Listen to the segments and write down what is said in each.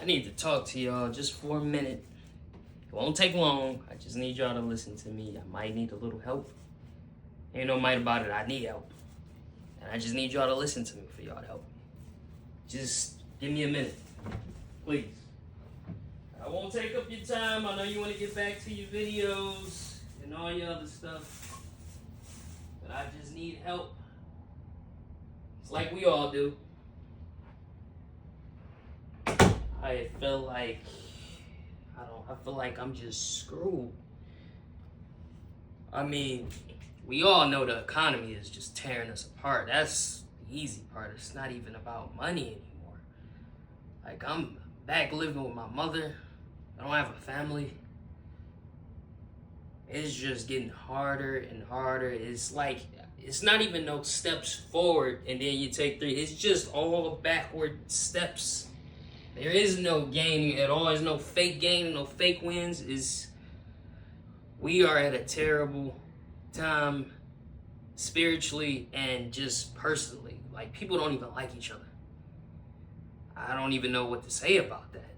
I need to talk to y'all just for a minute. It won't take long. I just need y'all to listen to me. I might need a little help. Ain't no might about it. I need help. And I just need y'all to listen to me for y'all to help. Just give me a minute. Please. I won't take up your time. I know you want to get back to your videos and all your other stuff. But I just need help. It's like we all do. I feel like I feel like I'm just screwed. I mean, we all know the economy is just tearing us apart. That's the easy part. It's not even about money anymore. Like, I'm back living with my mother. I don't have a family. It's just getting harder and harder. It's like, it's not even no steps forward and then you take 3. It's just all backward steps. There is no gain at all. There's no fake gain, no fake wins. We are at a terrible time spiritually and just personally. Like, people don't even like each other. I don't even know what to say about that.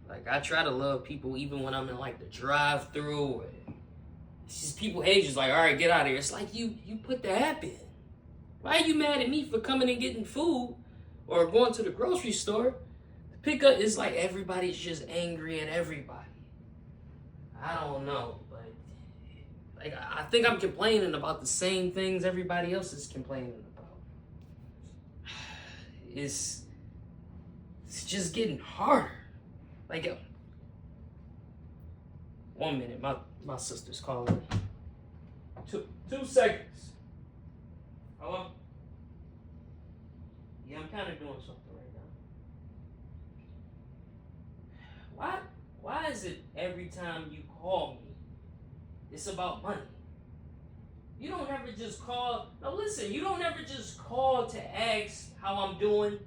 Like, I try to love people even when I'm in like the drive-through. It's just people hate you. It's like, all right, get out of here. It's like you put the app in. Why are you mad at me for coming and getting food or going to the grocery store? Pick up, it's like everybody's just angry at everybody. I don't know, but like I think I'm complaining about the same things everybody else is complaining about. It's just getting harder. Like, 1 minute, my sister's calling me. 2 seconds. Hello? Yeah, I'm kind of doing something right now. Why is it every time you call me, it's about money? You don't ever just call. Now listen, you don't ever just call to ask how I'm doing.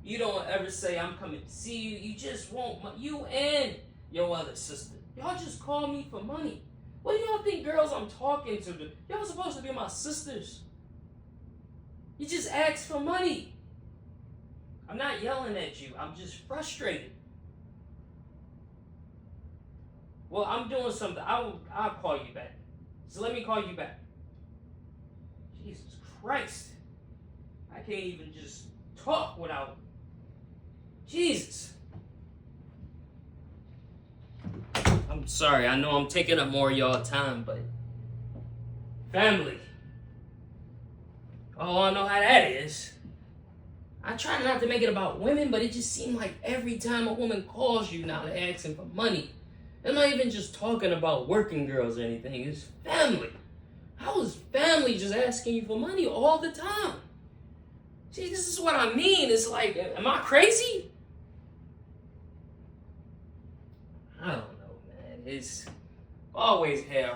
You don't ever say I'm coming to see you. You just want you and your other sister. Y'all just call me for money. What do y'all think girls I'm talking to do? Y'all supposed to be my sisters. You just ask for money. I'm not yelling at you. I'm just frustrated. Well, I'm doing something. I'll call you back. So let me call you back. Jesus Christ. I can't even just talk without... Jesus. I'm sorry. I know I'm taking up more of y'all time, but... Family. Oh, I know how that is. I try not to make it about women, but it just seems like every time a woman calls you now, they're asking for money. I'm not even just talking about working girls or anything. It's family. How is family just asking you for money all the time? See, this is what I mean. It's like, am I crazy? I don't know, man. It's always had a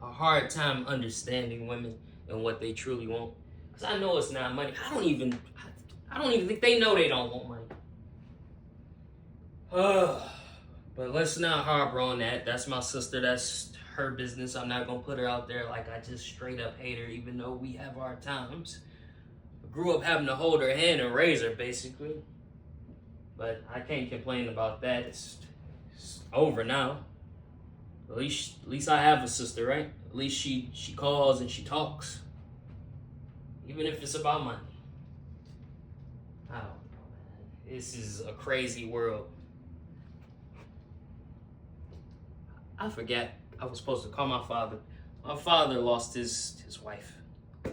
hard time understanding women and what they truly want. Because I know it's not money. I don't even think they know they don't want money. But let's not harbor on that. That's my sister. That's her business. I'm not going to put her out there like I just straight up hate her, even though we have our times. I grew up having to hold her hand and raise her, basically. But I can't complain about that. It's over now. At least I have a sister, right? At least she calls and she talks. Even if it's about money. I don't know, man. This is a crazy world. I forget. I was supposed to call my father. My father lost his wife.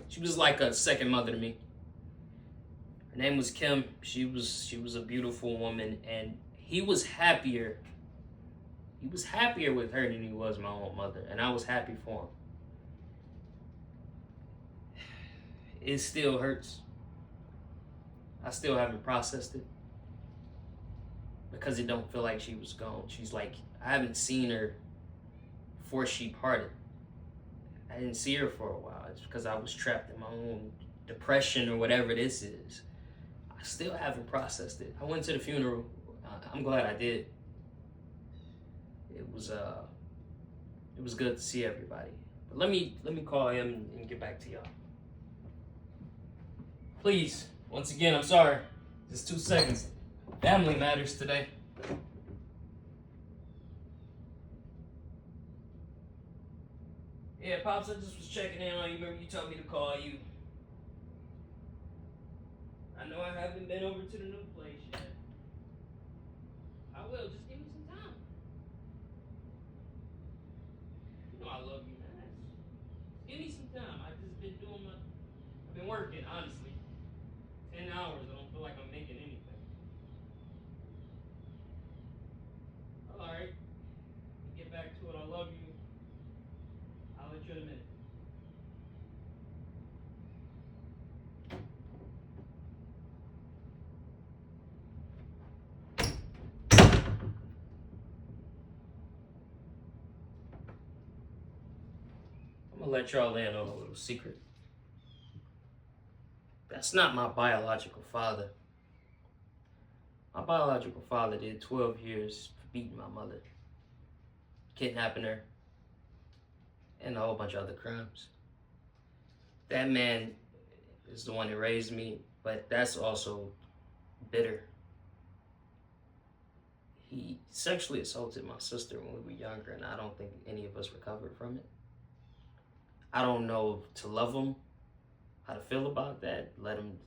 She was like a second mother to me. Her name was Kim. She was a beautiful woman, and he was happier. He was happier with her than he was my own mother, and I was happy for him. It still hurts. I still haven't processed it because it don't feel like she was gone. She's like, I haven't seen her before she parted. I didn't see her for a while. It's because I was trapped in my own depression or whatever this is. I still haven't processed it. I went to the funeral. I'm glad I did. It was good to see everybody. But let me call him and get back to y'all. Please, once again, I'm sorry. Just 2 seconds. Family matters today. Yeah, Pops, I just was checking in on you. Remember you told me to call you. I know I haven't been over to the new place yet. I will. Just give me some time. You know I love you, man. Just give me some time. I've been working, honestly. 10 hours. I don't feel like I'm making anything. Alright. Get back to it. I love you. I'll let you in a minute. I'm gonna let y'all in on a little secret. That's not my biological father. My biological father did 12 years for beating my mother, kidnapping her, and a whole bunch of other crimes. That man is the one that raised me, but that's also bitter. He sexually assaulted my sister when we were younger, and I don't think any of us recovered from it. I don't know to love him, how to feel about that. Let him,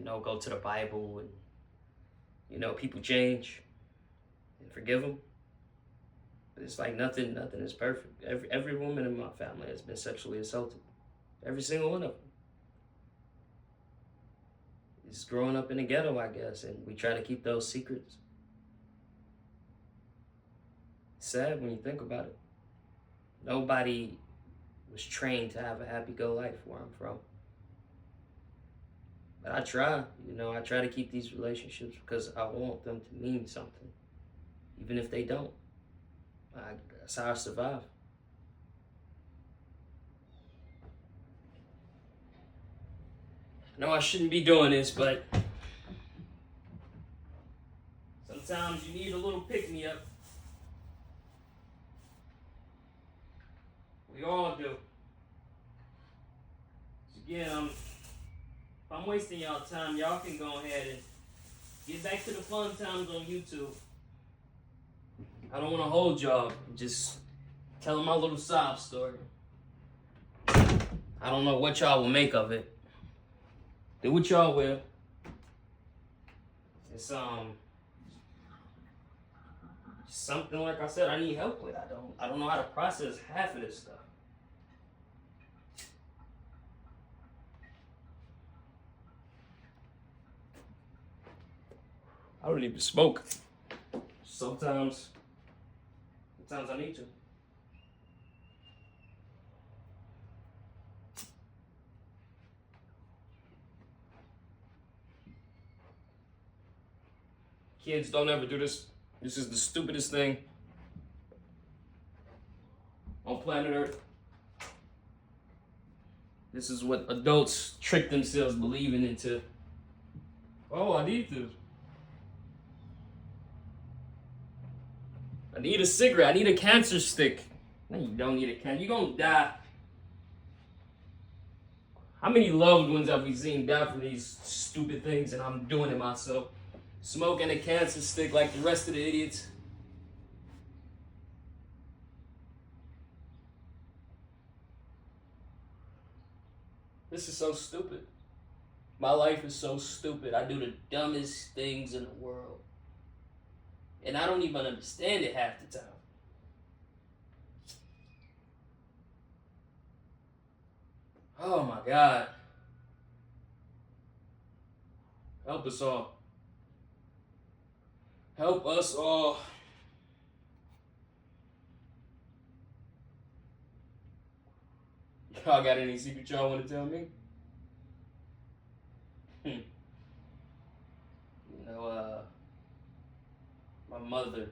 go to the Bible and, people change and forgive him. But it's like nothing is perfect. Every woman in my family has been sexually assaulted. Every single one of them. It's growing up in the ghetto, I guess, and we try to keep those secrets. It's sad when you think about it. Nobody was trained to have a happy-go life where I'm from. But I try, I try to keep these relationships because I want them to mean something, even if they don't. That's how I survive. No, I shouldn't be doing this, but sometimes you need a little pick-me-up. We all do. So again, if I'm wasting y'all time, y'all can go ahead and get back to the fun times on YouTube. I don't want to hold y'all. Just telling my little sob story. I don't know what y'all will make of it. Do what y'all will. It's something, like I said, I need help with. I don't know how to process half of this stuff. I don't even smoke. Sometimes I need to. Kids, don't ever do this. This is the stupidest thing on planet Earth. This is what adults trick themselves believing into. Oh, I need to. I need a cigarette. I need a cancer stick. No, you don't need a cancer. You're gonna die. How many loved ones have we seen die from these stupid things, and I'm doing it myself? Smoking a cancer stick like the rest of the idiots. This is so stupid. My life is so stupid. I do the dumbest things in the world. And I don't even understand it half the time. Oh my God. Help us all. Help us all. Y'all got any secrets y'all want to tell me? My mother,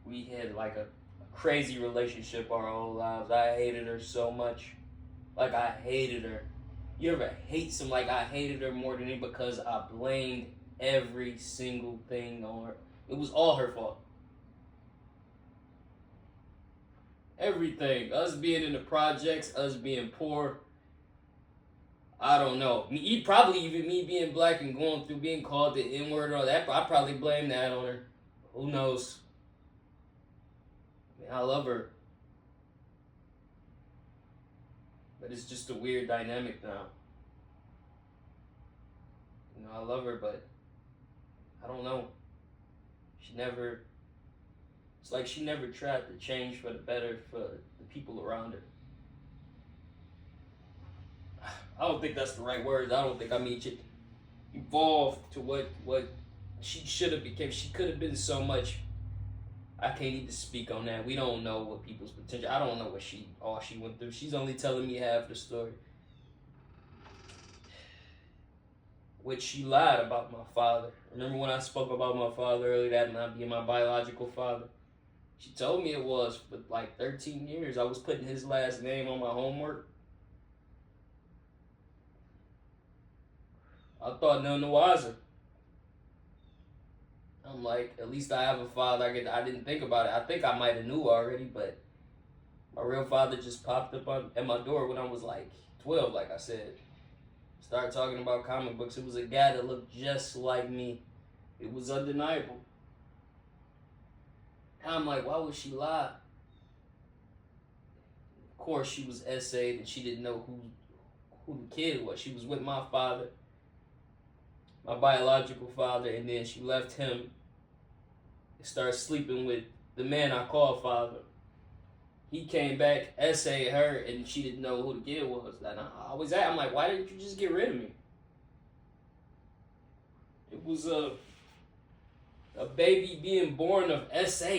we had like a crazy relationship our whole lives. I hated her so much. Like, I hated her. You ever hate somebody? Like, I hated her more than anything because I blamed every single thing on her. It was all her fault. Everything. Us being in the projects, us being poor. I don't know. Probably even me being black and going through being called the N word or that. I probably blame that on her. Who knows? I mean, I love her, but it's just a weird dynamic now. You know, I love her, but I don't know. She never. It's like she never tried to change for the better for the people around her. I don't think that's the right word. I don't think she evolved to what she should have became. She could have been so much. I can't even speak on that. We don't know what people's potential. I don't know what all she went through. She's only telling me half the story. Which she lied about my father. Remember when I spoke about my father earlier, that not being my biological father? She told me it was for like 13 years. I was putting his last name on my homework. I thought none the wiser. I'm like, at least I have a father. I didn't think about it. I think I might have knew already, but my real father just popped up at my door when I was like 12, like I said. Started talking about comic books. It was a guy that looked just like me. It was undeniable. And I'm like, why would she lie? Of course, she was essayed and she didn't know who the kid was. She was with my father, my biological father, and then she left him and started sleeping with the man I call father. He came back, essayed her, and she didn't know who the kid was. And I'm like, why didn't you just get rid of me? It was a baby being born of SA.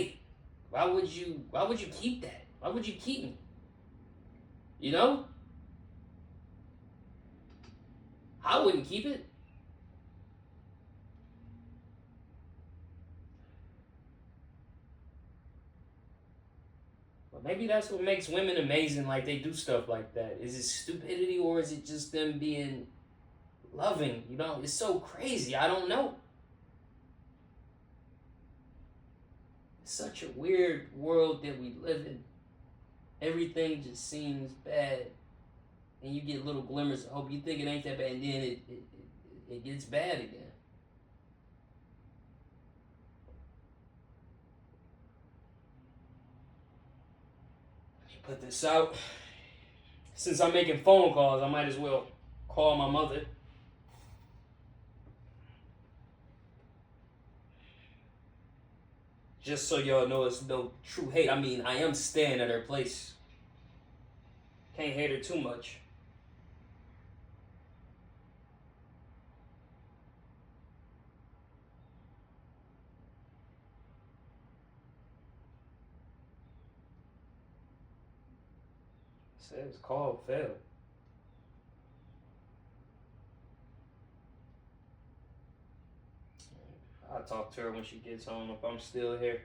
Why would you keep that? Why would you keep me? You know? I wouldn't keep it. But maybe that's what makes women amazing, like they do stuff like that. Is it stupidity or is it just them being loving? You know, it's so crazy. I don't know. It's such a weird world that we live in. Everything just seems bad. And you get little glimmers of hope. You think it ain't that bad, and then it gets bad again. Let me put this out. Since I'm making phone calls, I might as well call my mother. Just so y'all know it's no true hate. I mean, I am staying at her place. Can't hate her too much. Says call failed. I'll talk to her when she gets home if I'm still here.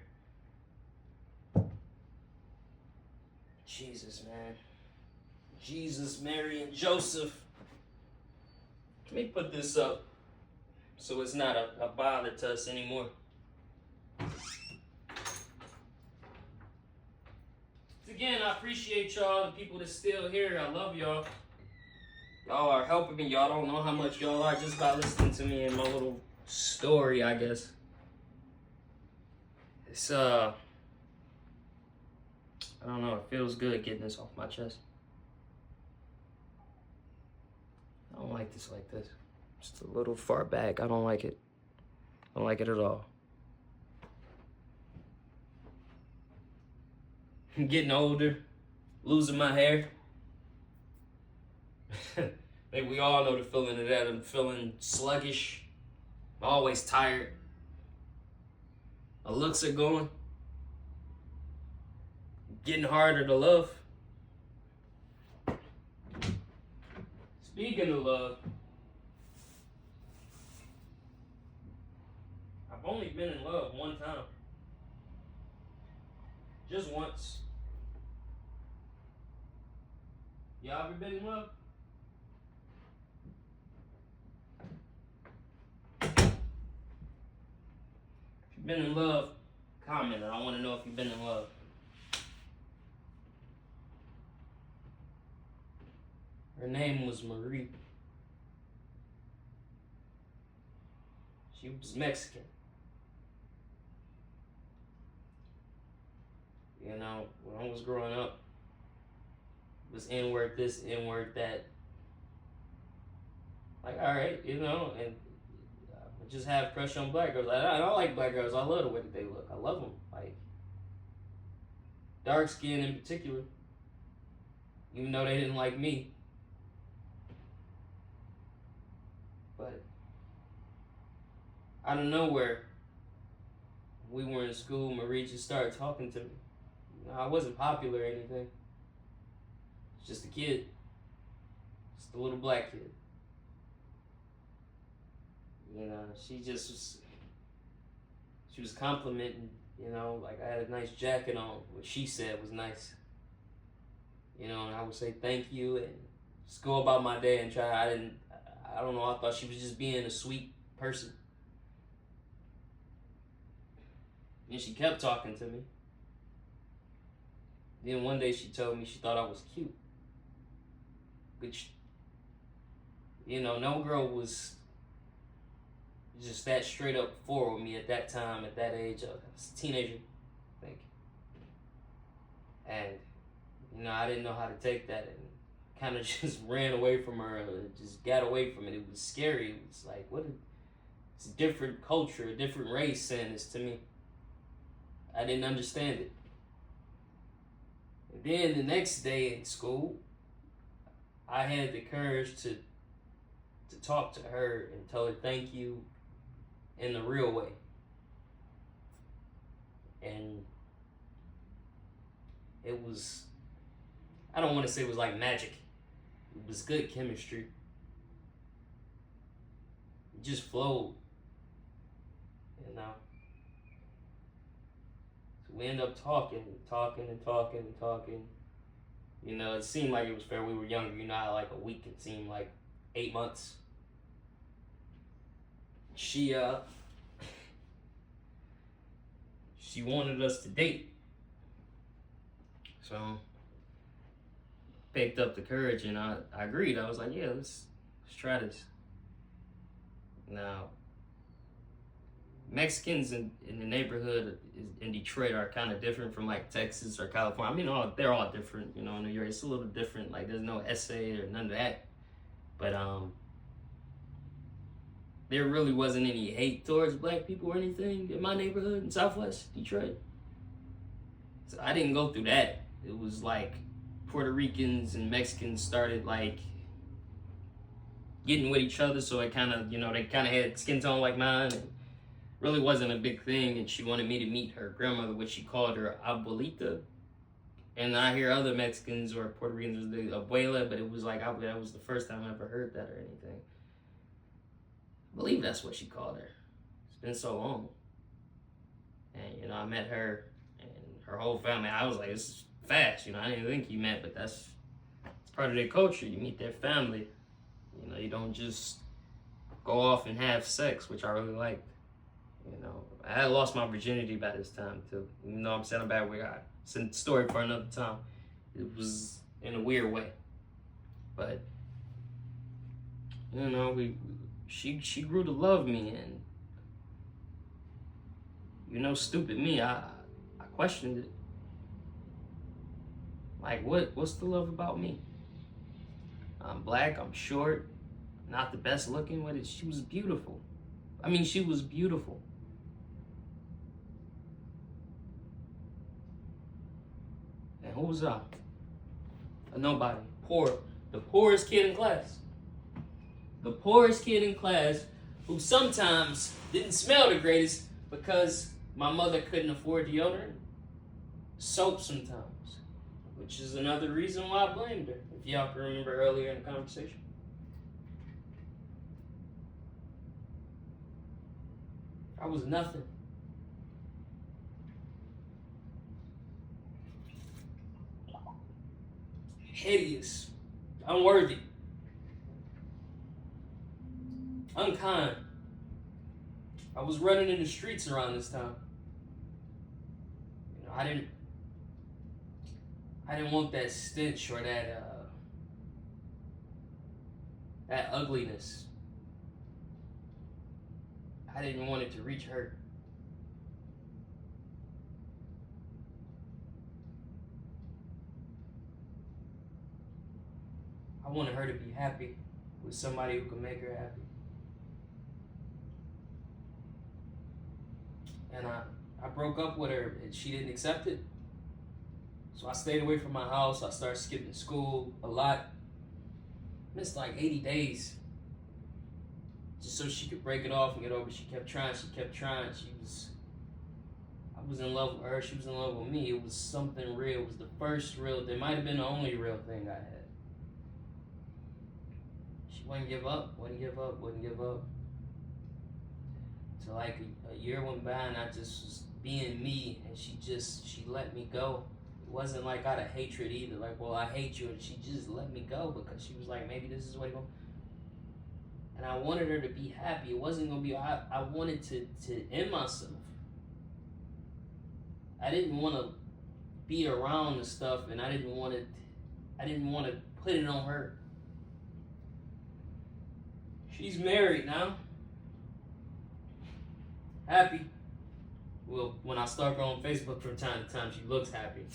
Jesus, man. Jesus, Mary, and Joseph. Let me put this up so it's not a bother to us anymore. Again, I appreciate y'all, the people that's still here. I love y'all. Y'all are helping me. Y'all don't know how much y'all are just by listening to me and my little story, I guess. It's, I don't know. It feels good getting this off my chest. I don't like this like this. Just a little far back. I don't like it. I don't like it at all. I'm getting older, losing my hair. Maybe we all know the feeling of that. I'm feeling sluggish. I'm always tired. My looks are going. Getting harder to love. Speaking of love, I've only been in love one time. Just once. Y'all ever been in love? If you've been in love, comment. I want to know if you've been in love. Her name was Marie. She was Mexican. You know, when I was growing up, it was N-word this, N-word that. Like, all right, you know, and I just have crush on black girls. I don't like black girls. I love the way that they look. I love them. Like, dark skin in particular. Even though they didn't like me. But out of nowhere, we were in school, Marie just started talking to me. You know, I wasn't popular or anything. It's just a kid. Just a little black kid. You know, she was complimenting, you know, like I had a nice jacket on, what she said was nice. You know, and I would say thank you and just go about my day and try. I don't know, I thought she was just being a sweet person. And she kept talking to me. Then one day she told me she thought I was cute. Which, you know, no girl was just that straight up forward with me at that time, at that age. I was a teenager, I think. And, you know, I didn't know how to take that and kind of just ran away from her, just got away from it. It was scary. It was like, it's a different culture, a different race saying this to me. I didn't understand it. And then the next day in school, I had the courage to talk to her and tell her thank you in the real way. And it was, I don't want to say it was like magic. It was good chemistry. It just flowed, you know. So we ended up talking. You know, it seemed like it was fair. We were younger. You know how like a week it seemed like 8 months. She wanted us to date. So picked up the courage and I agreed. I was like, yeah, let's try this. Now, Mexicans in the neighborhood in Detroit are kind of different from like Texas or California. I mean, they're all different, you know, in New York. It's a little different. Like there's no essay or none of that. But there really wasn't any hate towards black people or anything in my neighborhood in Southwest Detroit. So I didn't go through that. It was like Puerto Ricans and Mexicans started like getting with each other, so it kind of, you know, they kind of had skin tone like mine. And really wasn't a big thing, and she wanted me to meet her grandmother, which she called her abuelita. And I hear other Mexicans or Puerto Ricans, the abuela, but it was like, that was the first time I ever heard that or anything. I believe that's what she called her. It's been so long. And, you know, I met her and her whole family. I was like, this is fast, you know, I didn't think you met, but it's part of their culture. You meet their family. You know, you don't just go off and have sex, which I really liked. You know, I had lost my virginity by this time too. You know, I'm saying a bad way. It's a story for another time. It was in a weird way, but you know, she grew to love me, and you know, stupid me, I questioned it. Like, what's the love about me? I'm black. I'm short. Not the best looking. What is? She was beautiful. I mean, she was beautiful. And who was I? A nobody. Poor. The poorest kid in class. The poorest kid in class who sometimes didn't smell the greatest because my mother couldn't afford deodorant. Soap sometimes. Which is another reason why I blamed her, if y'all can remember earlier in the conversation. I was nothing. Hideous, unworthy, unkind. I was running in the streets around this time. You know, I didn't want that stench or that ugliness. I I didn't want it to reach her. I wanted her to be happy with somebody who could make her happy. And I broke up with her and she didn't accept it. So I stayed away from my house. I started skipping school a lot. Missed like 80 days. Just so she could break it off and get over it. She kept trying. I was in love with her. She was in love with me. It was something real. It was the first real, it might have been the only real thing I had. She wouldn't give up. So like a year went by and I just was being me and she let me go. It wasn't like out of hatred either. Like, well, I hate you. And she just let me go because she was like, maybe this is what you're going to. And I wanted her to be happy. It wasn't going to be, I wanted to end myself. I didn't want to be around the stuff and I didn't want to put it on her. She's married now. Happy. Well, when I stalk her on Facebook from time to time, she looks happy.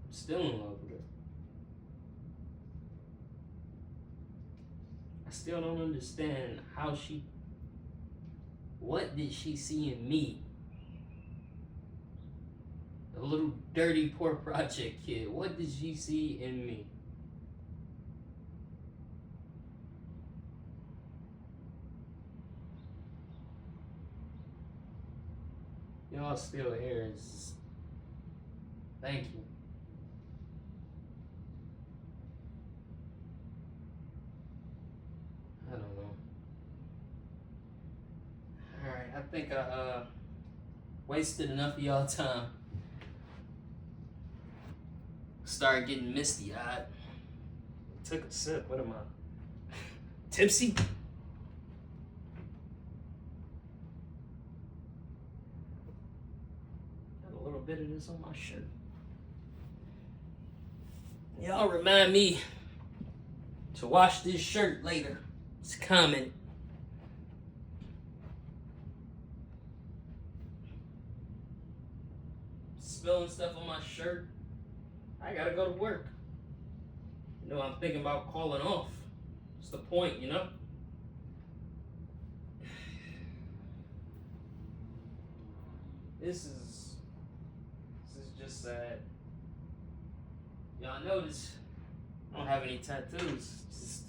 I'm still in love with her. I still don't understand what did she see in me? A little dirty, poor project kid. What did she see in me? Y'all still here. Thank you. I don't know. Alright, I think I wasted enough of y'all time. Started getting misty eyed. Took a sip. What am I? Tipsy? Got a little bit of this on my shirt. Y'all remind me to wash this shirt later. It's coming. Spilling stuff on my shirt. I gotta go to work. You know, I'm thinking about calling off. What's the point, you know? This is just sad. Y'all notice I don't have any tattoos. Just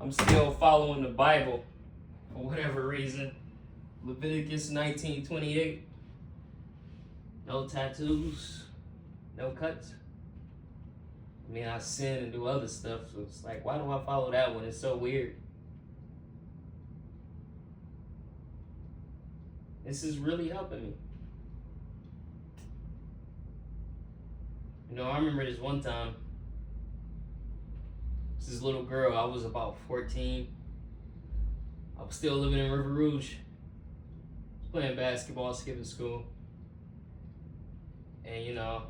I'm still following the Bible for whatever reason. Leviticus 19:28. No tattoos, no cuts. I mean, I sin and do other stuff, so it's like, why do I follow that one? It's so weird. This is really helping me. You know, I remember this one time. This little girl, I was about 14. I was still living in River Rouge. I was playing basketball, skipping school. And you know,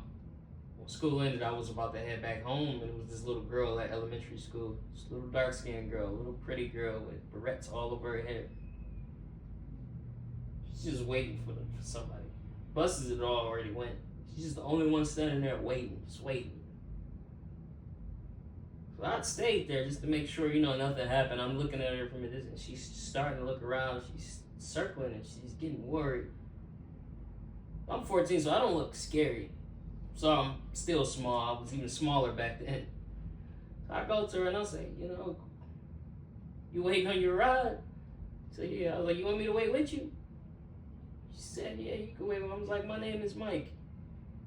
when school ended, I was about to head back home, and it was this little girl at elementary school. This little dark-skinned girl, little pretty girl with barrettes all over her head. She's just waiting for somebody. Buses had all already went. She's just the only one standing there waiting, just waiting. So I stayed there just to make sure, you know, nothing happened. I'm looking at her from a distance. She's starting to look around. She's circling and she's getting worried. I'm 14, so I don't look scary. So I'm still small. I was even smaller back then. So I go to her and I'll say, you know, you waiting on your ride? She said, yeah. I was like, you want me to wait with you? She said, yeah, you can wait. I was like, my name is Mike.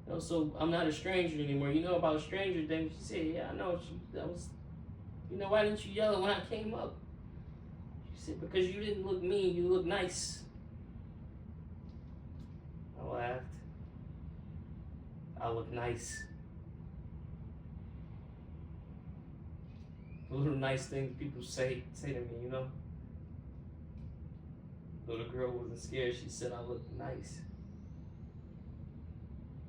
You know, so I'm not a stranger anymore. You know about stranger things? She said, yeah, I know. You know, why didn't you yell when I came up? She said, because you didn't look mean, you look nice. I laughed. I look nice. Little nice things people say to me, you know. Little girl wasn't scared. She said I look nice.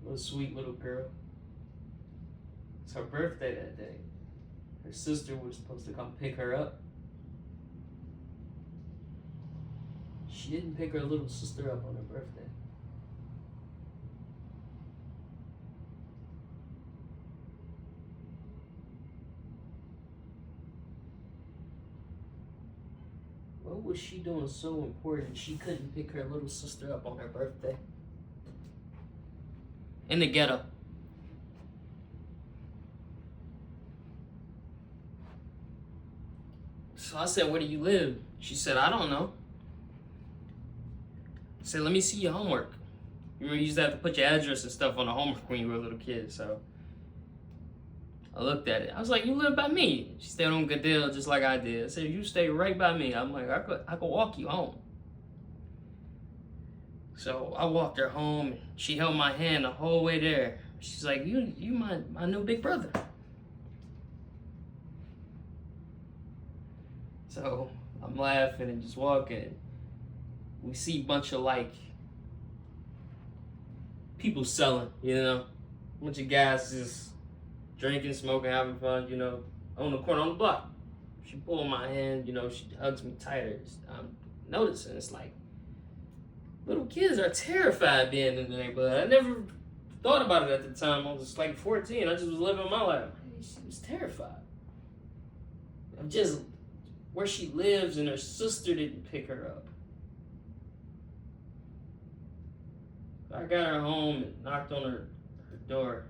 Little sweet little girl. It's her birthday that day. Her sister was supposed to come pick her up. She didn't pick her little sister up on her birthday. What was she doing so important she couldn't pick her little sister up on her birthday? In the ghetto. So I said, where do you live? She said, I don't know. I said, let me see your homework. You used to have to put your address and stuff on the homework when you were a little kid, so I looked at it. I was like, you live by me. She stayed on Goodell just like I did. I said, you stay right by me. I'm like, I could walk you home. So I walked her home, and she held my hand the whole way there. She's like, you my new big brother. So I'm laughing and just walking. We see a bunch of like people selling, you know, a bunch of guys just drinking, smoking, having fun, you know, on the corner on the block. She pulled my hand, you know, she hugs me tighter. I'm noticing it's like little kids are terrified being in the neighborhood. I never thought about it at the time. I was like 14. I just was living my life. She was terrified. I'm just where she lives, and her sister didn't pick her up. I got her home and knocked on her door.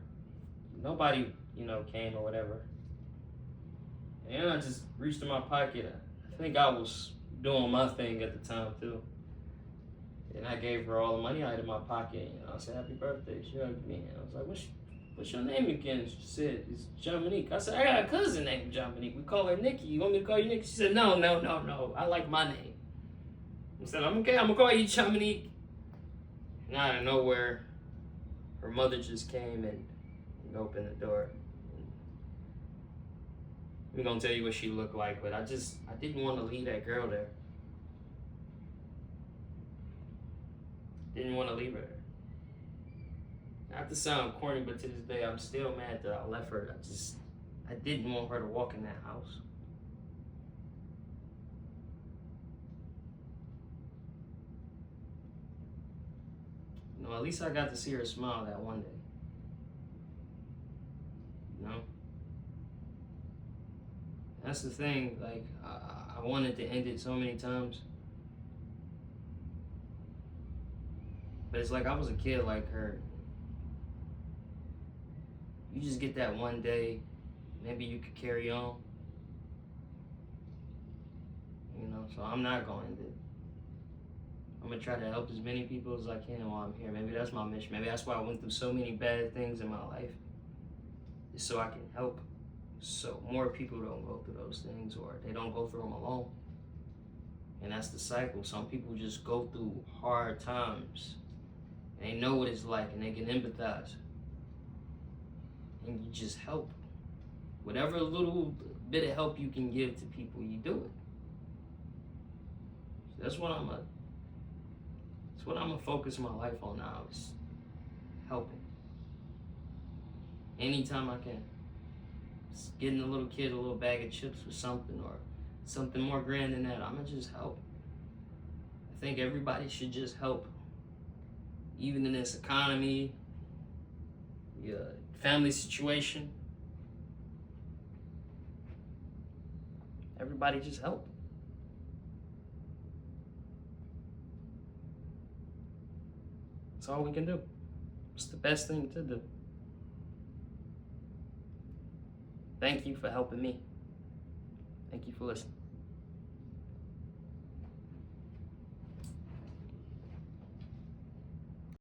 Nobody, you know, came or whatever. And I just reached in my pocket. I think I was doing my thing at the time too. And I gave her all the money I had in my pocket. You know, I said, happy birthday. She hugged me. And I was like, what's your name again? She said, it's Jominique. I said, I got a cousin named Jominique. We call her Nikki. You want me to call you Nikki? She said, no. I like my name. I said, I'm okay. I'm going to call you Jominique. And out of nowhere, her mother just came and opened the door. I'm going to tell you what she looked like, but I didn't want to leave that girl there. Didn't want to leave her there. Not to sound corny, but to this day, I'm still mad that I left her. I didn't want her to walk in that house. You know, at least I got to see her smile that one day. You know? That's the thing, like, I wanted to end it so many times. But it's like I was a kid like her. You just get that one day, maybe you could carry on. You know, so I'm not going to. I'm going to try to help as many people as I can while I'm here. Maybe that's my mission. Maybe that's why I went through so many bad things in my life. Just so I can help. So more people don't go through those things, or they don't go through them alone. And that's the cycle. Some people just go through hard times. And they know what it's like, and they can empathize. And you just help. Whatever little bit of help you can give to people, you do it. So that's what I'm gonna focus my life on now, is helping. Anytime I can. Just getting a little kid a little bag of chips or something, or something more grand than that, I'm gonna just help. I think everybody should just help. Even in this economy, your family situation, everybody just help. That's all we can do. It's the best thing to do. Thank you for helping me. Thank you for listening.